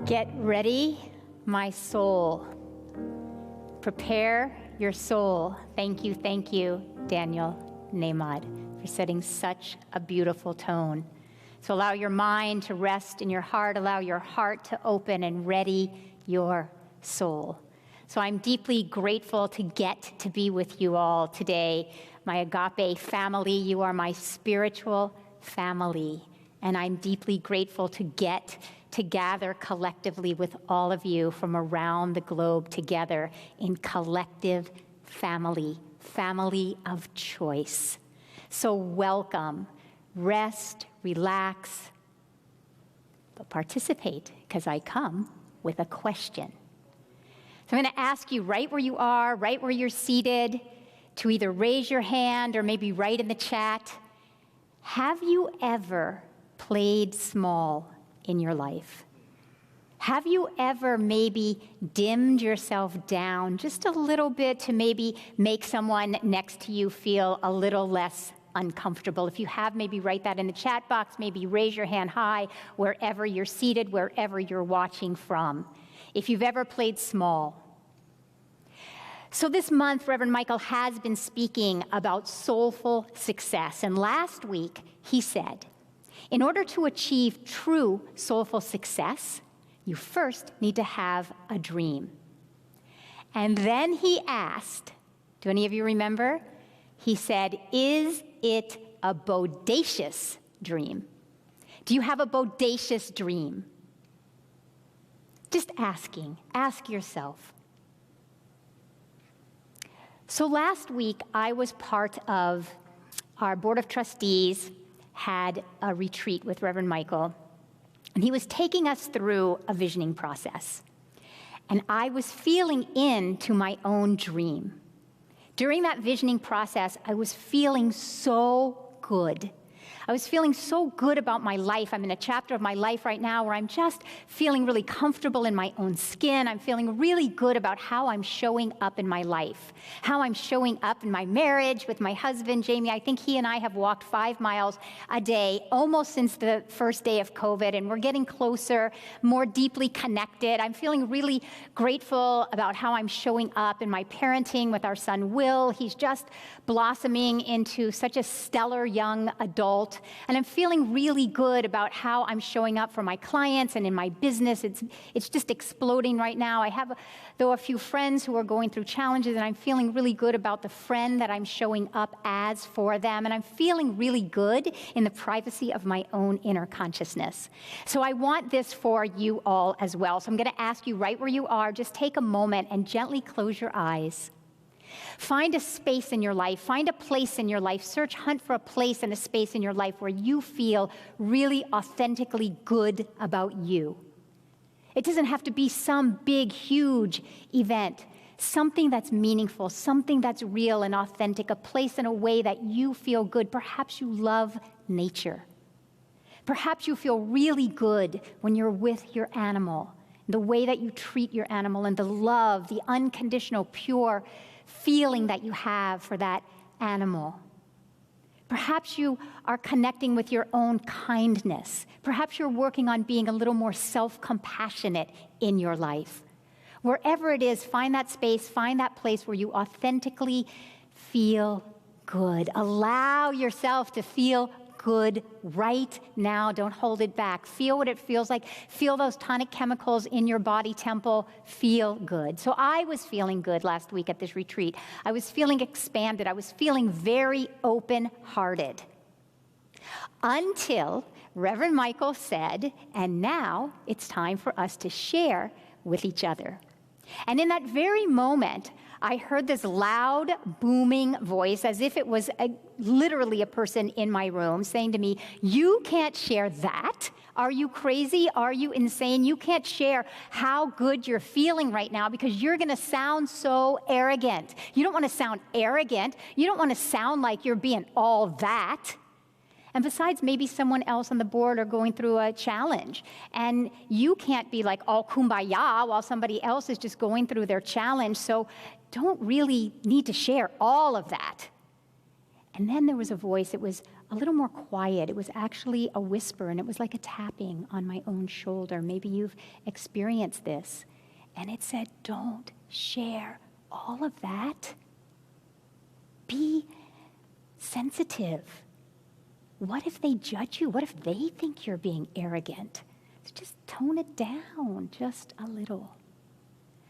Get ready, my soul. Prepare your soul. Thank you, Daniel Nahmad, for setting such a beautiful tone. So allow your mind to rest in your heart. Allow your heart to open and ready your soul. So I'm deeply grateful to get to be with you all today. My Agape family, you are my spiritual family. And I'm deeply grateful to get to gather collectively with all of you from around the globe together in collective family of choice. So welcome, rest, relax, but participate, because I come with a question. So I'm going to ask you right where you are, right where you're seated, to either raise your hand or maybe write in the chat. Have you ever played small in your life? Have you ever maybe dimmed yourself down just a little bit to maybe make someone next to you feel a little less uncomfortable? If you have, maybe write that in the chat box, maybe raise your hand high wherever you're seated, wherever you're watching from. If you've ever played small. So this month, Reverend Michael has been speaking about soulful success. And last week, he said, in order to achieve true soulful success, you first need to have a dream. And then he asked, do any of you remember? He said, is it a bodacious dream? Do you have a bodacious dream? Just asking, ask yourself. So last week, I was part of our board of trustees, had a retreat with Reverend Michael, and he was taking us through a visioning process. And I was feeling into my own dream. During that visioning process, I was feeling so good. I was feeling so good about my life. I'm in a chapter of my life right now where I'm just feeling really comfortable in my own skin. I'm feeling really good about how I'm showing up in my life, how I'm showing up in my marriage with my husband, Jamie. I think he and I have walked 5 miles a day almost since the first day of COVID, and we're getting closer, more deeply connected. I'm feeling really grateful about how I'm showing up in my parenting with our son, Will. He's just blossoming into such a stellar young adult. And I'm feeling really good about how I'm showing up for my clients and in my business. It's just exploding right now. I have, though, a few friends who are going through challenges, and I'm feeling really good about the friend that I'm showing up as for them. And I'm feeling really good in the privacy of my own inner consciousness. So I want this for you all as well. So I'm going to ask you right where you are, just take a moment and gently close your eyes. Find a space in your life, find a place in your life, hunt for a place and a space in your life where you feel really authentically good about you. It doesn't have to be some big, huge event, something that's meaningful, something that's real and authentic, a place in a way that you feel good. Perhaps you love nature. Perhaps you feel really good when you're with your animal, the way that you treat your animal and the love, the unconditional, pure feeling that you have for that animal. Perhaps you are connecting with your own kindness. Perhaps you're working on being a little more self-compassionate in your life. Wherever it is, find that space, find that place where you authentically feel good. Allow yourself to feel good right now. Don't hold it back. Feel what it feels like. Feel those tonic chemicals in your body temple. Feel good. So I was feeling good last week at this retreat. I was feeling expanded. I was feeling very open-hearted. Until Reverend Michael said, and now it's time for us to share with each other. And in that very moment, I heard this loud, booming voice, as if it was literally a person in my room saying to me, you can't share that. Are you crazy? Are you insane? You can't share how good you're feeling right now because you're going to sound so arrogant. You don't want to sound arrogant. You don't want to sound like you're being all that. And besides, maybe someone else on the board are going through a challenge. And you can't be like all kumbaya while somebody else is just going through their challenge. So don't really need to share all of that. And then there was a voice. It was a little more quiet. It was actually a whisper, and it was like a tapping on my own shoulder. Maybe you've experienced this. And it said, don't share all of that. Be sensitive. What if they judge you? What if they think you're being arrogant? So just tone it down just a little.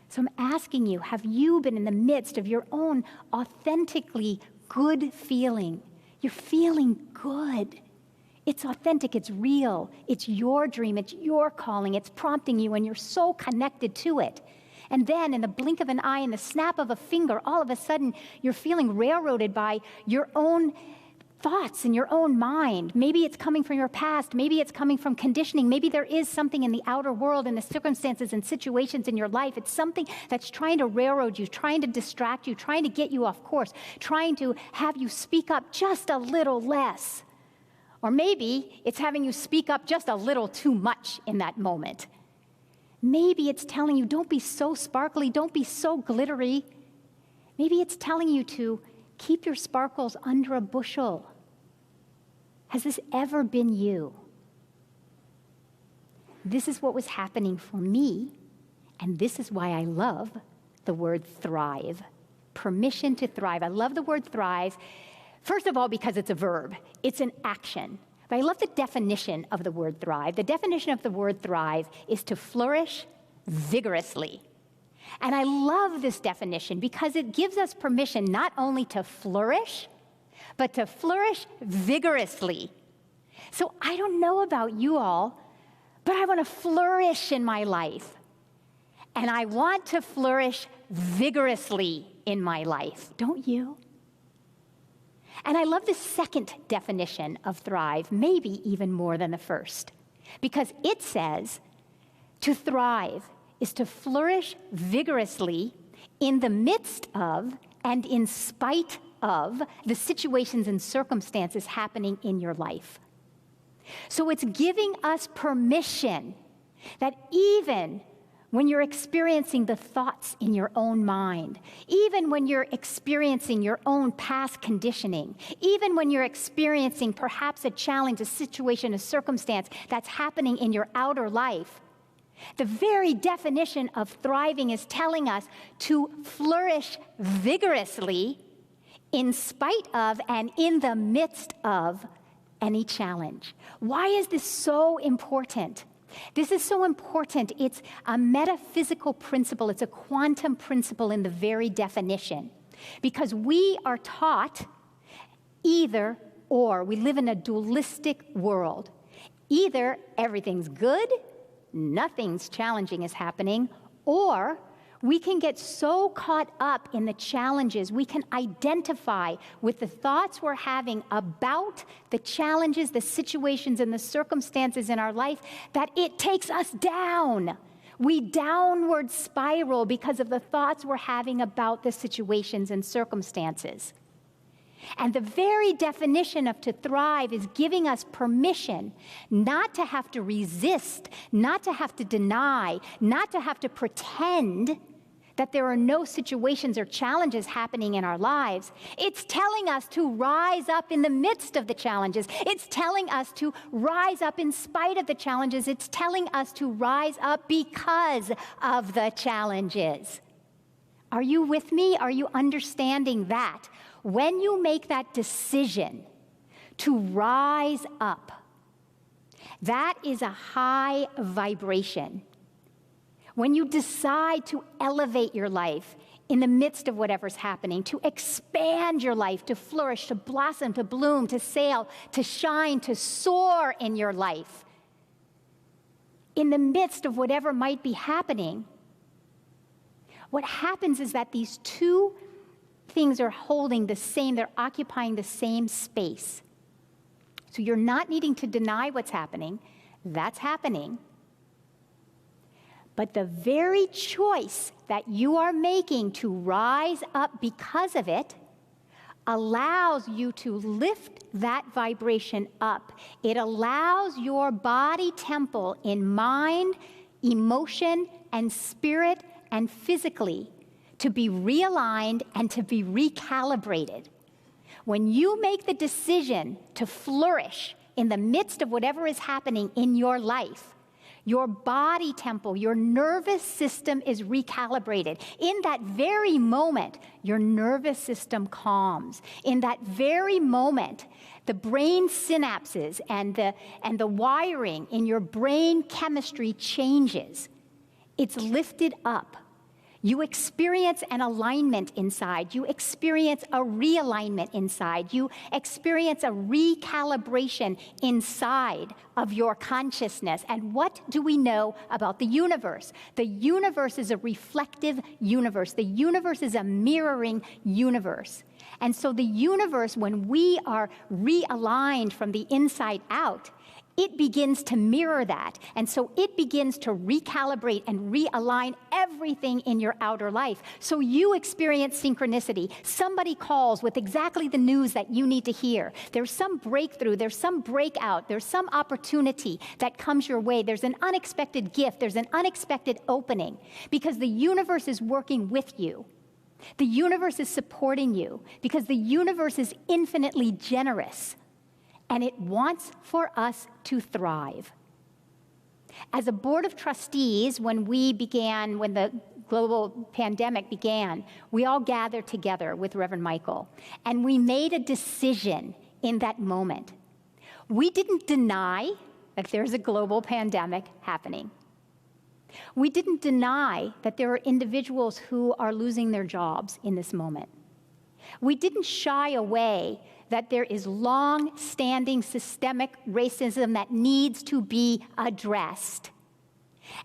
So I'm asking you, have you been in the midst of your own authentically good feeling? You're feeling good. It's authentic, it's real, it's your dream, it's your calling, it's prompting you, and you're so connected to it. And then in the blink of an eye, in the snap of a finger, all of a sudden you're feeling railroaded by your own thoughts in your own mind. Maybe it's coming from your past. Maybe it's coming from conditioning. Maybe there is something in the outer world, in the circumstances and situations in your life. It's something that's trying to railroad you, trying to distract you, trying to get you off course, trying to have you speak up just a little less. Or maybe it's having you speak up just a little too much in that moment. Maybe it's telling you, don't be so sparkly, don't be so glittery. Maybe it's telling you to keep your sparkles under a bushel. Has this ever been you? This is what was happening for me, and this is why I love the word thrive. Permission to thrive. I love the word thrive, first of all, because it's a verb. It's an action. But I love the definition of the word thrive. The definition of the word thrive is to flourish vigorously. And I love this definition because it gives us permission not only to flourish, but to flourish vigorously. So I don't know about you all, but I want to flourish in my life. And I want to flourish vigorously in my life. Don't you? And I love the second definition of thrive, maybe even more than the first, because it says to thrive is to flourish vigorously in the midst of and in spite of the situations and circumstances happening in your life. So it's giving us permission that even when you're experiencing the thoughts in your own mind, even when you're experiencing your own past conditioning, even when you're experiencing perhaps a challenge, a situation, a circumstance that's happening in your outer life, the very definition of thriving is telling us to flourish vigorously in spite of and in the midst of any challenge. Why is this so important? This is so important. It's a metaphysical principle. It's a quantum principle in the very definition. Because we are taught either or. We live in a dualistic world. Either everything's good, nothing's challenging is happening, or we can get so caught up in the challenges, we can identify with the thoughts we're having about the challenges, the situations, and the circumstances in our life that it takes us down. We downward spiral because of the thoughts we're having about the situations and circumstances. And the very definition of to thrive is giving us permission not to have to resist, not to have to deny, not to have to pretend that there are no situations or challenges happening in our lives. It's telling us to rise up in the midst of the challenges. It's telling us to rise up in spite of the challenges. It's telling us to rise up because of the challenges. Are you with me? Are you understanding that? When you make that decision to rise up, that is a high vibration. When you decide to elevate your life in the midst of whatever's happening, to expand your life, to flourish, to blossom, to bloom, to sail, to shine, to soar in your life, in the midst of whatever might be happening, what happens is that these two things are holding the same, they're occupying the same space. So you're not needing to deny what's happening. That's happening. But the very choice that you are making to rise up because of it allows you to lift that vibration up. It allows your body temple in mind, emotion, and spirit, and physically to be realigned and to be recalibrated. When you make the decision to flourish in the midst of whatever is happening in your life, your body temple, your nervous system is recalibrated. In that very moment, your nervous system calms. In that very moment, the brain synapses and the wiring in your brain chemistry changes. It's lifted up. You experience an alignment inside. You experience a realignment inside. You experience a recalibration inside of your consciousness. And what do we know about the universe? The universe is a reflective universe. The universe is a mirroring universe. And so the universe, when we are realigned from the inside out, it begins to mirror that. And so it begins to recalibrate and realign everything in your outer life. So you experience synchronicity. Somebody calls with exactly the news that you need to hear. There's some breakthrough. There's some breakout. There's some opportunity that comes your way. There's an unexpected gift. There's an unexpected opening because the universe is working with you. The universe is supporting you because the universe is infinitely generous. And it wants for us to thrive. As a board of trustees, when the global pandemic began, we all gathered together with Reverend Michael, and we made a decision in that moment. We didn't deny that there's a global pandemic happening. We didn't deny that there are individuals who are losing their jobs in this moment. We didn't shy away that there is long-standing systemic racism that needs to be addressed.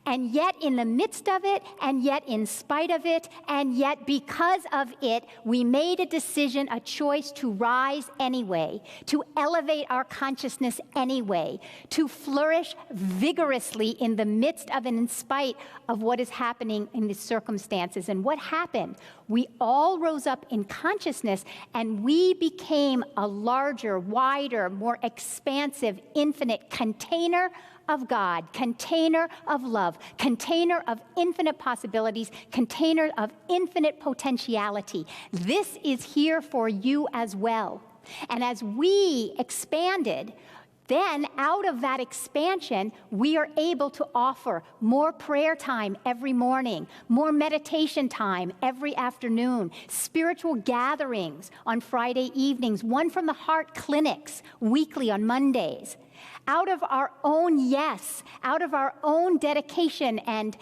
And yet in the midst of it, and yet in spite of it, and yet because of it, we made a decision, a choice to rise anyway, to elevate our consciousness anyway, to flourish vigorously in the midst of and in spite of what is happening in the circumstances. And what happened? We all rose up in consciousness, and we became a larger, wider, more expansive, infinite container of God, container of love, container of infinite possibilities, container of infinite potentiality. This is here for you as well. And as we expanded, then out of that expansion, we are able to offer more prayer time every morning, more meditation time every afternoon, spiritual gatherings on Friday evenings, one from the heart clinics weekly on Mondays. Out of our own yes, out of our own dedication and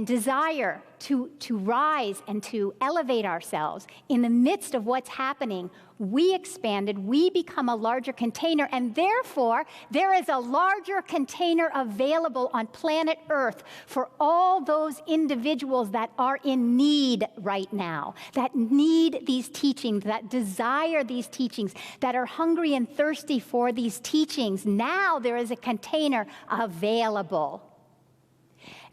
desire to rise and to elevate ourselves in the midst of what's happening, we expanded, we become a larger container, and therefore there is a larger container available on planet Earth for all those individuals that are in need right now, that need these teachings, that desire these teachings, that are hungry and thirsty for these teachings. Now there is a container available.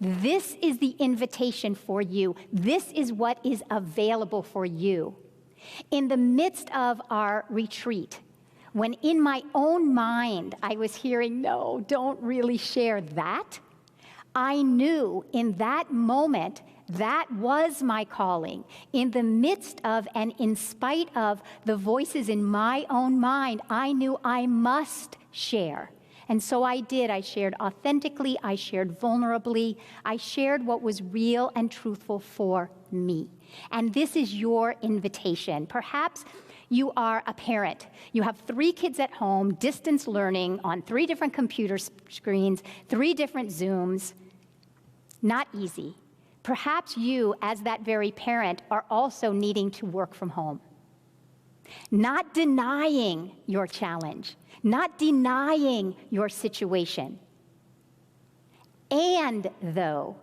This is the invitation for you. This is what is available for you. In the midst of our retreat, when in my own mind I was hearing, no, don't really share that, I knew in that moment that was my calling. In the midst of and in spite of the voices in my own mind, I knew I must share. And so I did. I shared authentically. I shared vulnerably. I shared what was real and truthful for me. And this is your invitation. Perhaps you are a parent. You have 3 kids at home, distance learning on 3 different computer screens, 3 different Zooms. Not easy. Perhaps you, as that very parent, are also needing to work from home. Not denying your challenge, not denying your situation. And though,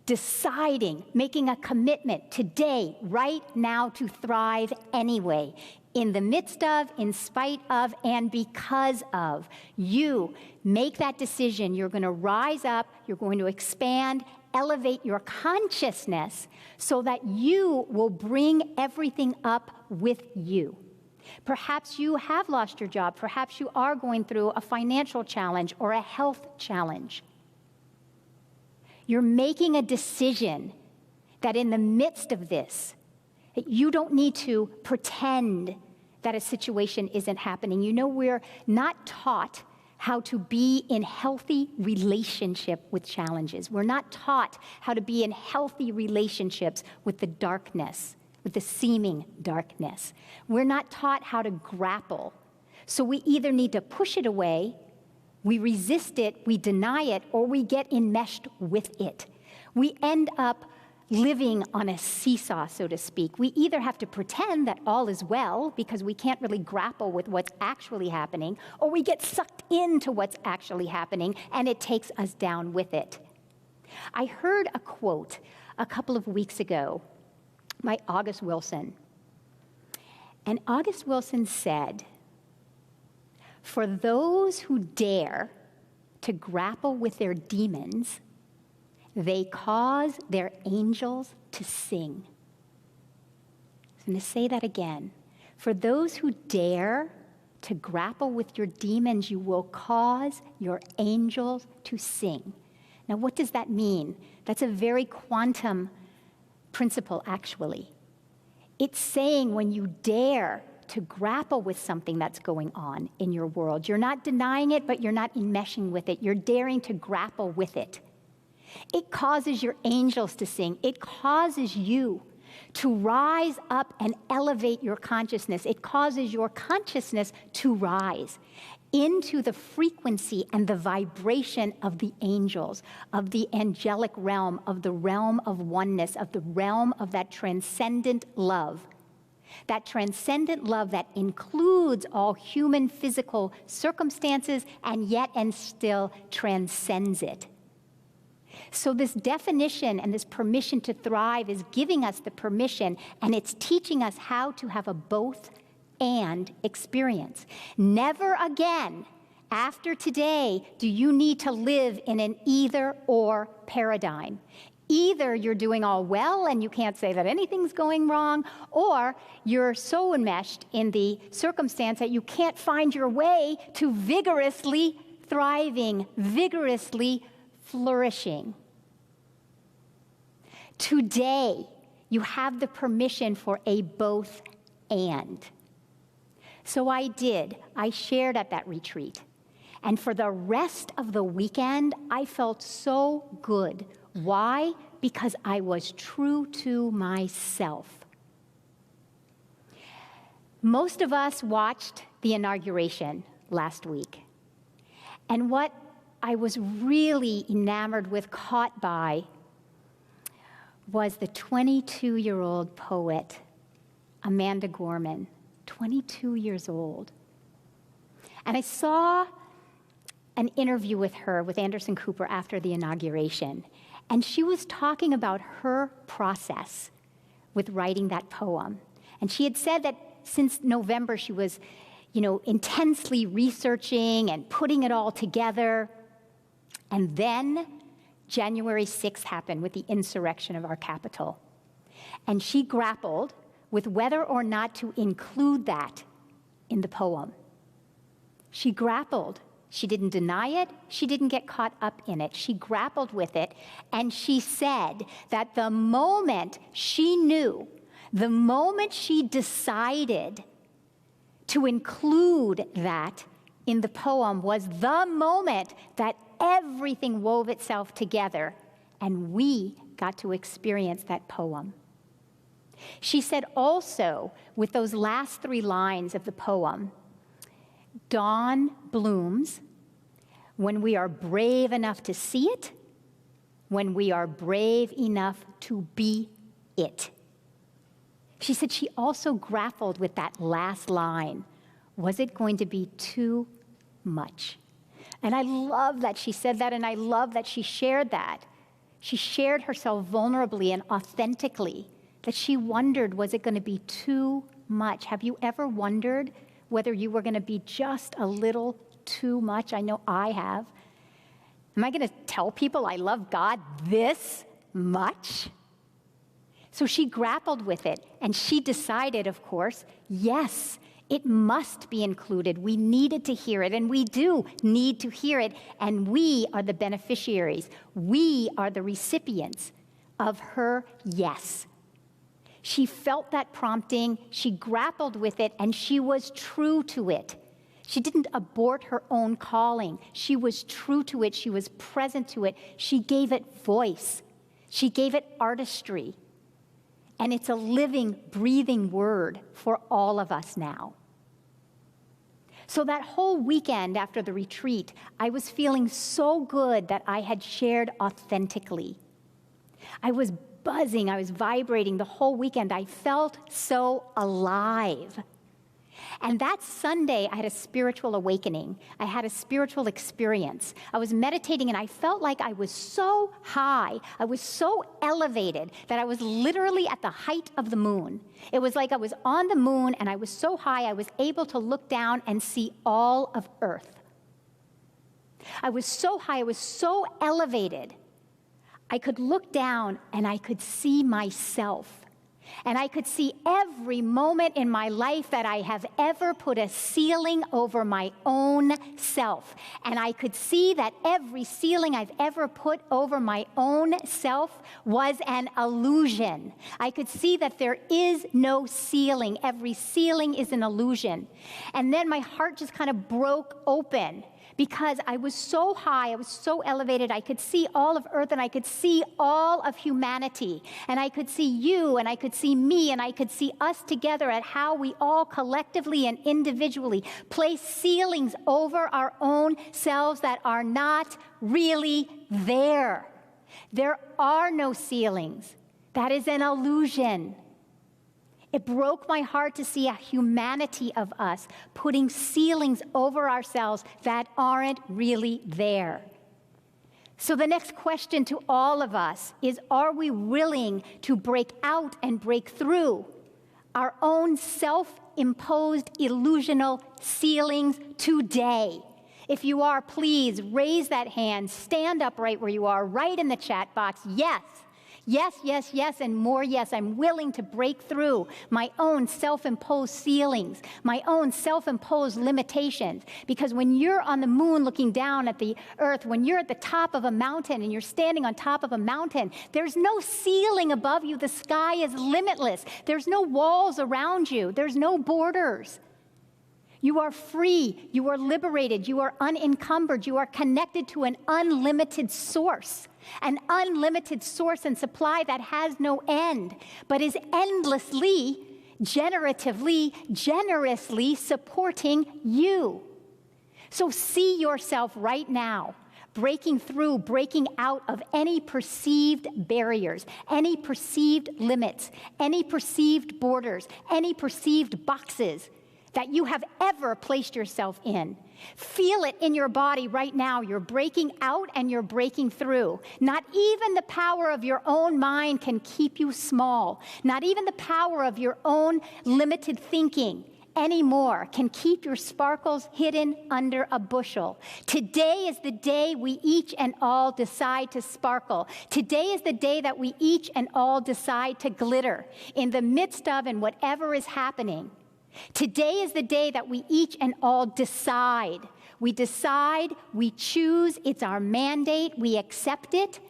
deciding, making a commitment today, right now, to thrive anyway, in the midst of, in spite of, and because of. You make that decision. You're going to rise up, you're going to expand, elevate your consciousness so that you will bring everything up with you. Perhaps you have lost your job. Perhaps you are going through a financial challenge or a health challenge. You're making a decision that in the midst of this, you don't need to pretend that a situation isn't happening. You know, we're not taught how to be in healthy relationship with challenges. We're not taught how to be in healthy relationships with the darkness, with the seeming darkness. We're not taught how to grapple. So we either need to push it away, we resist it, we deny it, or we get enmeshed with it. We end up living on a seesaw, so to speak. We either have to pretend that all is well because we can't really grapple with what's actually happening, or we get sucked into what's actually happening and it takes us down with it. I heard a quote a couple of weeks ago by August Wilson. And August Wilson said, "For those who dare to grapple with their demons, they cause their angels to sing." I'm going to say that again. For those who dare to grapple with your demons, you will cause your angels to sing. Now, what does that mean? That's a very quantum principle, actually. It's saying when you dare to grapple with something that's going on in your world, you're not denying it, but you're not enmeshing with it. You're daring to grapple with it. It causes your angels to sing. It causes you to rise up and elevate your consciousness. It causes your consciousness to rise into the frequency and the vibration of the angels, of the angelic realm, of the realm of oneness, of the realm of that transcendent love. That transcendent love that includes all human physical circumstances and yet and still transcends it. So this definition and this permission to thrive is giving us the permission, and it's teaching us how to have a both and experience. Never again, after today, do you need to live in an either-or paradigm. Either you're doing all well and you can't say that anything's going wrong, or you're so enmeshed in the circumstance that you can't find your way to vigorously thriving, vigorously flourishing. Today, you have the permission for a both and. So I did. I shared at that retreat. And for the rest of the weekend, I felt so good. Why? Because I was true to myself. Most of us watched the inauguration last week. And what I was really enamored with, caught by, was the 22-year-old poet, Amanda Gorman, 22 years old. And I saw an interview with her, with Anderson Cooper, after the inauguration. And she was talking about her process with writing that poem. And she had said that since November, she was, intensely researching and putting it all together. And then January 6th happened with the insurrection of our capital. And she grappled with whether or not to include that in the poem. She grappled. She didn't deny it. She didn't get caught up in it. She grappled with it. And she said that the moment she knew, the moment she decided to include that in the poem, was the moment that everything wove itself together, and we got to experience that poem. She said also, with those last 3 lines of the poem, dawn blooms when we are brave enough to see it, when we are brave enough to be it. She said she also grappled with that last line. Was it going to be too much? And I love that she said that, and I love that she shared that. She shared herself vulnerably and authentically, that she wondered, was it going to be too much? Have you ever wondered whether you were going to be just a little too much? I know I have. Am I going to tell people I love God this much? So she grappled with it, and she decided, of course, yes, it must be included. We needed to hear it, and we do need to hear it, and we are the beneficiaries. We are the recipients of her yes. She felt that prompting, she grappled with it, and she was true to it. She didn't abort her own calling. She was true to it. She was present to it. She gave it voice. She gave it artistry. And it's a living, breathing word for all of us now. So that whole weekend after the retreat, I was feeling so good that I had shared authentically. I was buzzing, I was vibrating the whole weekend. I felt so alive. And that Sunday, I had a spiritual awakening. I had a spiritual experience. I was meditating, and I felt like I was so high, I was so elevated that I was literally at the height of the moon. It was like I was on the moon, and I was so high, I was able to look down and see all of Earth. I was so high, I was so elevated. I could look down, and I could see myself. And I could see every moment in my life that I have ever put a ceiling over my own self. And I could see that every ceiling I've ever put over my own self was an illusion. I could see that there is no ceiling. Every ceiling is an illusion. And then my heart just kind of broke open, because I was so high, I was so elevated, I could see all of Earth, and I could see all of humanity. And I could see you, and I could see me, and I could see us together at how we all collectively and individually place ceilings over our own selves that are not really there. There are no ceilings. That is an illusion. It broke my heart to see a humanity of us putting ceilings over ourselves that aren't really there. So the next question to all of us is, are we willing to break out and break through our own self-imposed illusional ceilings today? If you are, please raise that hand, stand up right where you are, write in the chat box, yes. Yes, yes, yes, and more yes. I'm willing to break through my own self-imposed ceilings, my own self-imposed limitations. Because when you're on the moon looking down at the earth, when you're at the top of a mountain and you're standing on top of a mountain, there's no ceiling above you. The sky is limitless. There's no walls around you. There's no borders. You are free. You are liberated. You are unencumbered. You are connected to an unlimited source and supply that has no end, but is endlessly, generatively, generously supporting you. So see yourself right now breaking through, breaking out of any perceived barriers, any perceived limits, any perceived borders, any perceived boxes that you have ever placed yourself in. Feel it in your body right now. You're breaking out and you're breaking through. Not even the power of your own mind can keep you small. Not even the power of your own limited thinking anymore can keep your sparkles hidden under a bushel. Today is the day we each and all decide to sparkle. Today is the day that we each and all decide to glitter in the midst of and whatever is happening. Today is the day that we each and all decide. We decide, we choose, it's our mandate, we accept it,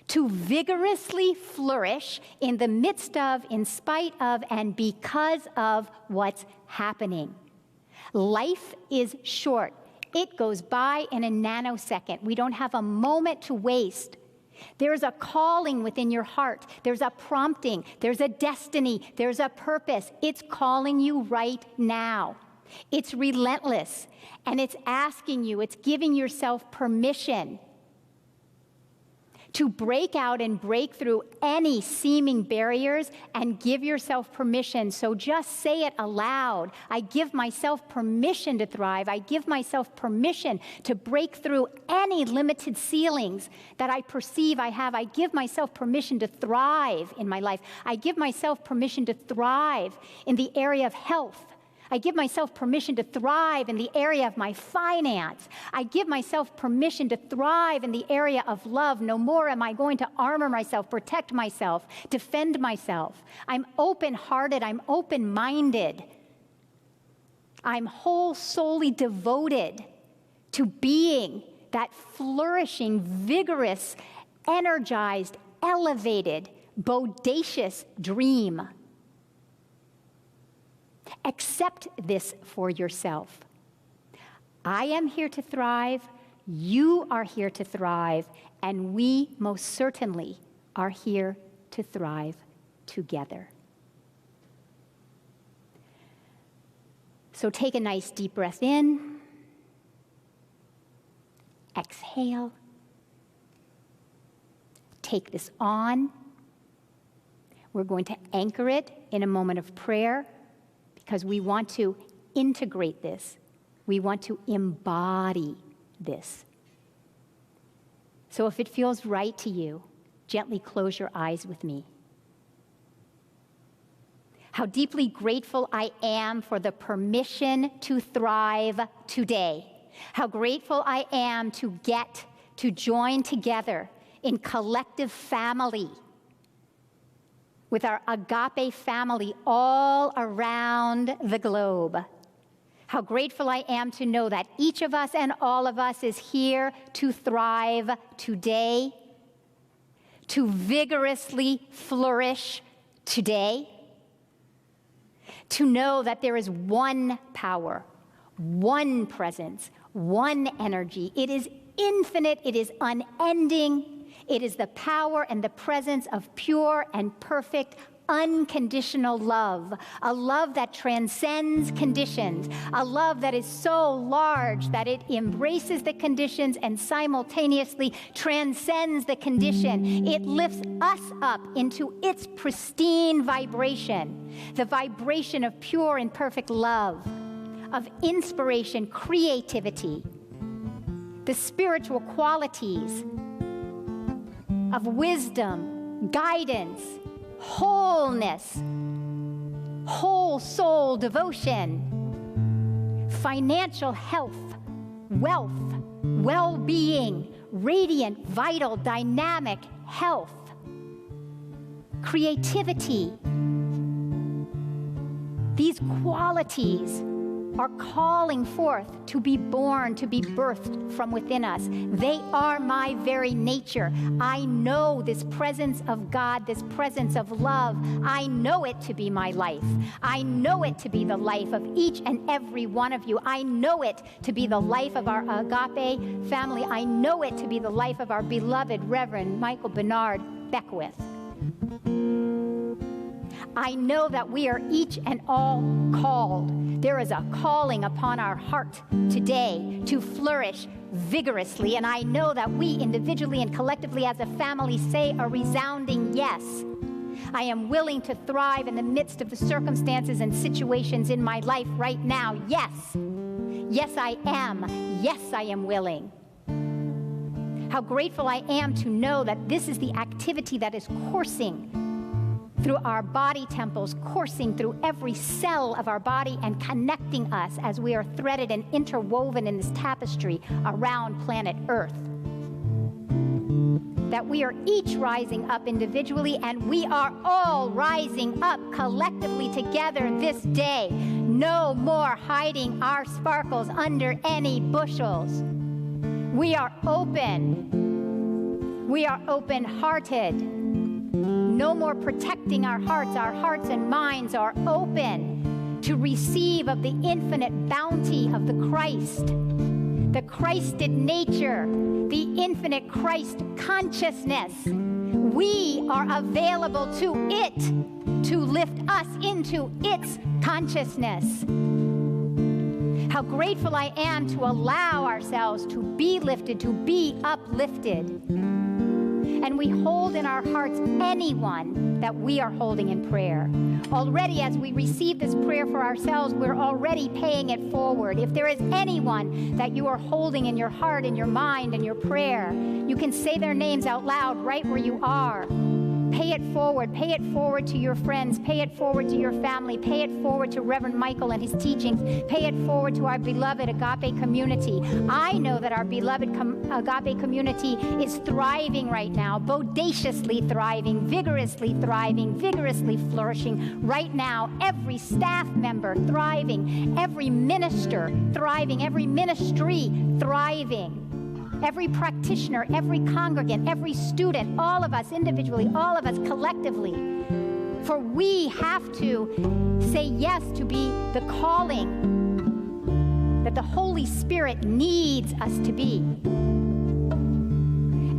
to vigorously flourish in the midst of, in spite of, and because of what's happening. Life is short. It goes by in a nanosecond. We don't have a moment to waste. There's a calling within your heart. There's a prompting. There's a destiny. There's a purpose. It's calling you right now. It's relentless. And it's asking you, it's giving yourself permission to break out and break through any seeming barriers and give yourself permission. So just say it aloud. I give myself permission to thrive. I give myself permission to break through any limited ceilings that I perceive I have. I give myself permission to thrive in my life. I give myself permission to thrive in the area of health. I give myself permission to thrive in the area of my finance. I give myself permission to thrive in the area of love. No more am I going to armor myself, protect myself, defend myself. I'm open-hearted. I'm open-minded. I'm whole-soully devoted to being that flourishing, vigorous, energized, elevated, bodacious dream Accept this for yourself. I am here to thrive, you are here to thrive, and we most certainly are here to thrive together. So take a nice deep breath in, exhale, take this on. We're going to anchor it in a moment of prayer because we want to integrate this. We want to embody this. So if it feels right to you, gently close your eyes with me. How deeply grateful I am for the permission to thrive today. How grateful I am to get to join together in collective family with our Agape family all around the globe. How grateful I am to know that each of us and all of us is here to thrive today, to vigorously flourish today, to know that there is one power, one presence, one energy. It is infinite, it is unending. It is the power and the presence of pure and perfect, unconditional love, a love that transcends conditions, a love that is so large that it embraces the conditions and simultaneously transcends the condition. It lifts us up into its pristine vibration, the vibration of pure and perfect love, of inspiration, creativity, the spiritual qualities of wisdom, guidance, wholeness, whole soul devotion, financial health, wealth, well-being, radiant, vital, dynamic health, creativity. These qualities are calling forth to be born, to be birthed from within us. They are my very nature. I know this presence of God, this presence of love. I know it to be my life. I know it to be the life of each and every one of you. I know it to be the life of our Agape family. I know it to be the life of our beloved Reverend Michael Bernard Beckwith. I know that we are each and all called. There is a calling upon our heart today to flourish vigorously, and I know that we individually and collectively as a family say a resounding yes. I am willing to thrive in the midst of the circumstances and situations in my life right now. Yes. Yes, I am. Yes, I am willing. How grateful I am to know that this is the activity that is coursing through our body temples, coursing through every cell of our body and connecting us as we are threaded and interwoven in this tapestry around planet Earth. That we are each rising up individually and we are all rising up collectively together this day. No more hiding our sparkles under any bushels. We are open. We are open-hearted. No more protecting our hearts. Our hearts and minds are open to receive of the infinite bounty of the Christ, the Christed nature, the infinite Christ consciousness. We are available to it to lift us into its consciousness. How grateful I am to allow ourselves to be lifted, to be uplifted. And we hold in our hearts anyone that we are holding in prayer. Already, as we receive this prayer for ourselves, we're already paying it forward. If there is anyone that you are holding in your heart, in your mind, in your prayer, you can say their names out loud right where you are. Pay it forward. Pay it forward to your friends. Pay it forward to your family. Pay it forward to Reverend Michael and his teachings. Pay it forward to our beloved Agape community. I know that our beloved Agape community is thriving right now, bodaciously thriving, vigorously flourishing right now. Every staff member thriving, every minister thriving, every ministry thriving. Every practitioner, every congregant, every student, all of us individually, all of us collectively, For we have to say yes to be the calling that the Holy Spirit needs us to be.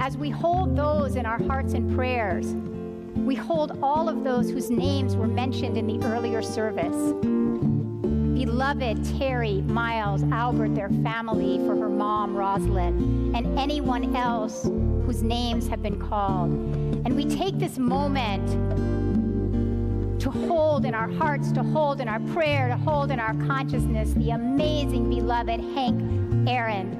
As we hold those in our hearts and prayers, we hold all of those whose names were mentioned in the earlier service. Beloved Terry, Miles, Albert, their family, for her mom, Rosalind, and anyone else whose names have been called. And we take this moment to hold in our hearts, to hold in our prayer, to hold in our consciousness the amazing, beloved Hank Aaron.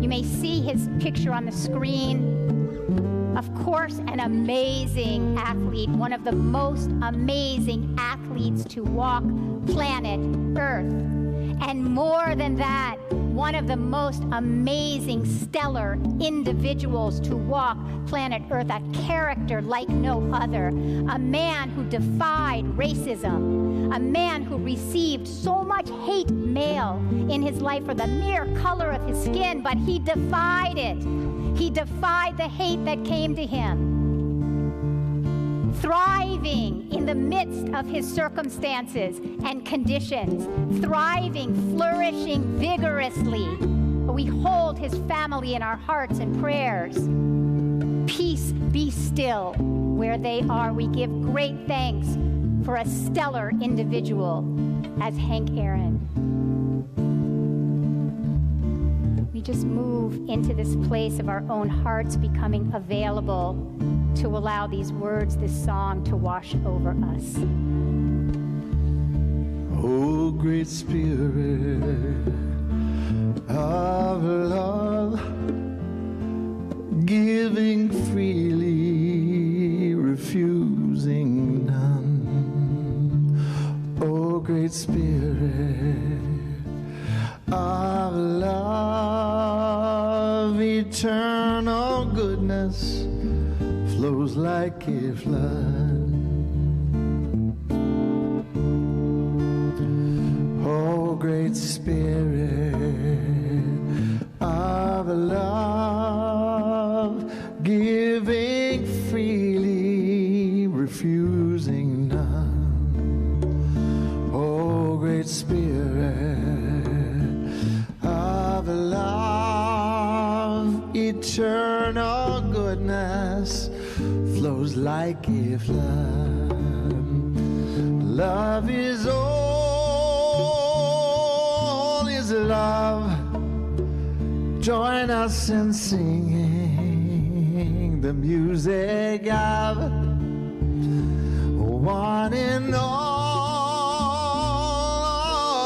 You may see his picture on the screen. Of course, an amazing athlete, one of the most amazing athletes to walk planet Earth. And more than that, one of the most amazing, stellar individuals to walk planet Earth, a character like no other, a man who defied racism, a man who received so much hate mail in his life for the mere color of his skin, but he defied it. He defied the hate that came to him. Thriving in the midst of his circumstances and conditions, thriving, flourishing vigorously. We hold his family in our hearts and prayers. Peace be still where they are. We give great thanks for a stellar individual as Hank Aaron. We just move into this place of our own hearts becoming available to allow these words, this song, to wash over us. Oh, great Spirit of love, giving freely, refusing none. Oh, great Spirit of love, eternal goodness flows like a flood. Oh, great Spirit of love, giving freely, refusing none. Oh, great Spirit of love, eternal goodness flows like a flood. Love is all is love. Join us in singing the music of one and all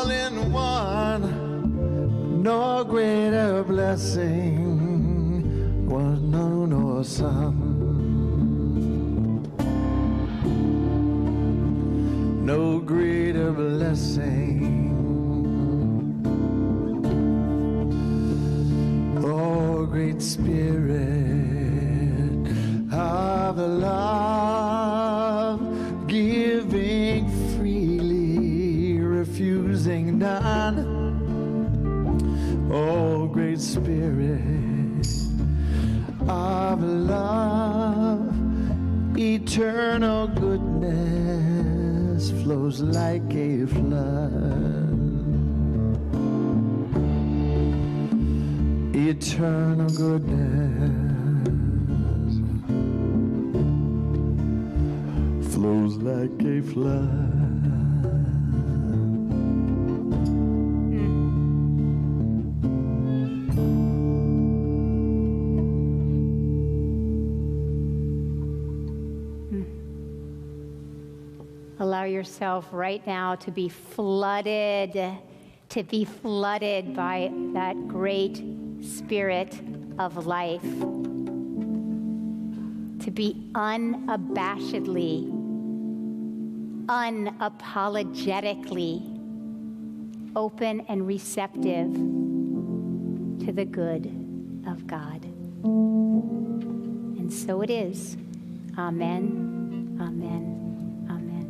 in one. No greater blessing was known or sung. No greater blessing. Oh, great Spirit of love, giving freely, refusing none. Oh, great Spirit of love, eternal goodness flows like a flood. Eternal goodness flows like a flood. Allow yourself right now to be flooded by that great Spirit of life, to be unabashedly, unapologetically open and receptive to the good of God. And so it is. Amen, amen, amen.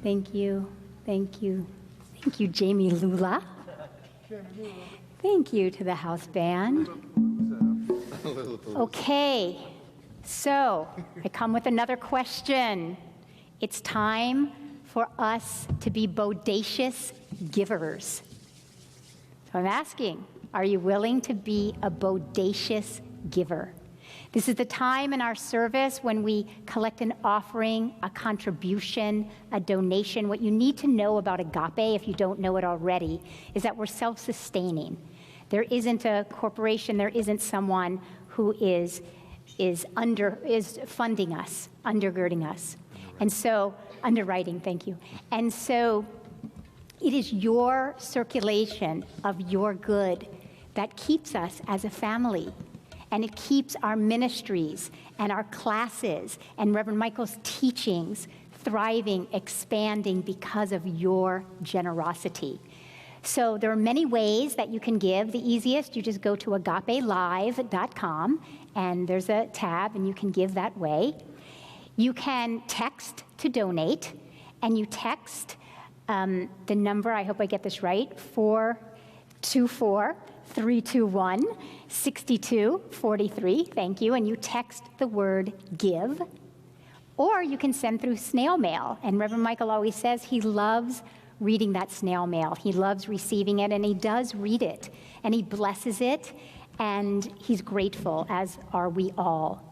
Thank you, thank you. Thank you, Jamie Lula. Thank you to the house band. Okay, So, I come with another question. It's time for us to be bodacious givers. So I'm asking, are you willing to be a bodacious giver? This is the time in our service when we collect an offering, a contribution, a donation. What you need to know about Agape, if you don't know it already, is that we're self-sustaining. There isn't a corporation, there isn't someone who is funding us, undergirding us. And so, underwriting, thank you. And so, it is your circulation of your good that keeps us as a family. And it keeps our ministries and our classes and Reverend Michael's teachings thriving, expanding because of your generosity. So there are many ways that you can give. The easiest, you just go to agapelive.com, and there's a tab, and you can give that way. You can text to donate, and you text the number, I hope I get this right, 424-321-6243, thank you, and you text the word give. Or you can send through snail mail, and Reverend Michael always says he loves reading that snail mail. He loves receiving it, and he does read it, and he blesses it, and he's grateful, as are we all.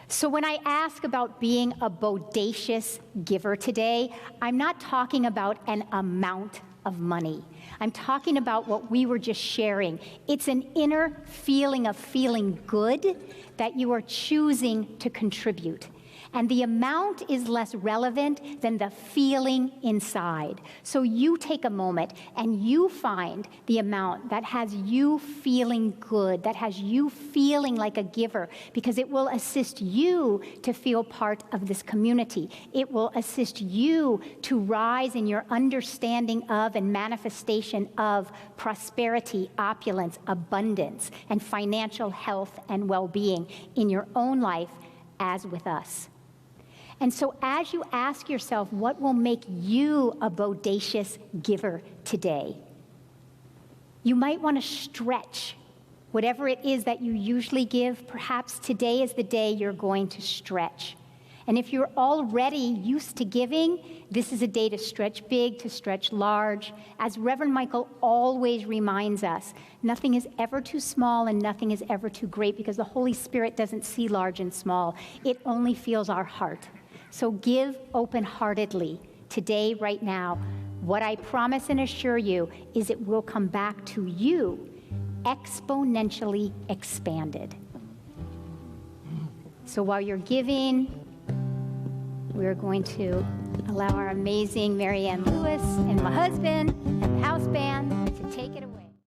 So when I ask about being a bodacious giver today, I'm not talking about an amount of money. I'm talking about what we were just sharing. It's an inner feeling of feeling good that you are choosing to contribute. And the amount is less relevant than the feeling inside. So you take a moment and you find the amount that has you feeling good, that has you feeling like a giver, because it will assist you to feel part of this community. It will assist you to rise in your understanding of and manifestation of prosperity, opulence, abundance, and financial health and well-being in your own life as with us. And so as you ask yourself, what will make you a bodacious giver today? You might want to stretch whatever it is that you usually give. Perhaps today is the day you're going to stretch. And if you're already used to giving, this is a day to stretch big, to stretch large. As Reverend Michael always reminds us, nothing is ever too small and nothing is ever too great, because the Holy Spirit doesn't see large and small. It only feels our heart. So give open-heartedly today, right now. What I promise and assure you is it will come back to you exponentially expanded. So while you're giving, we're going to allow our amazing Mary Ann Lewis and my husband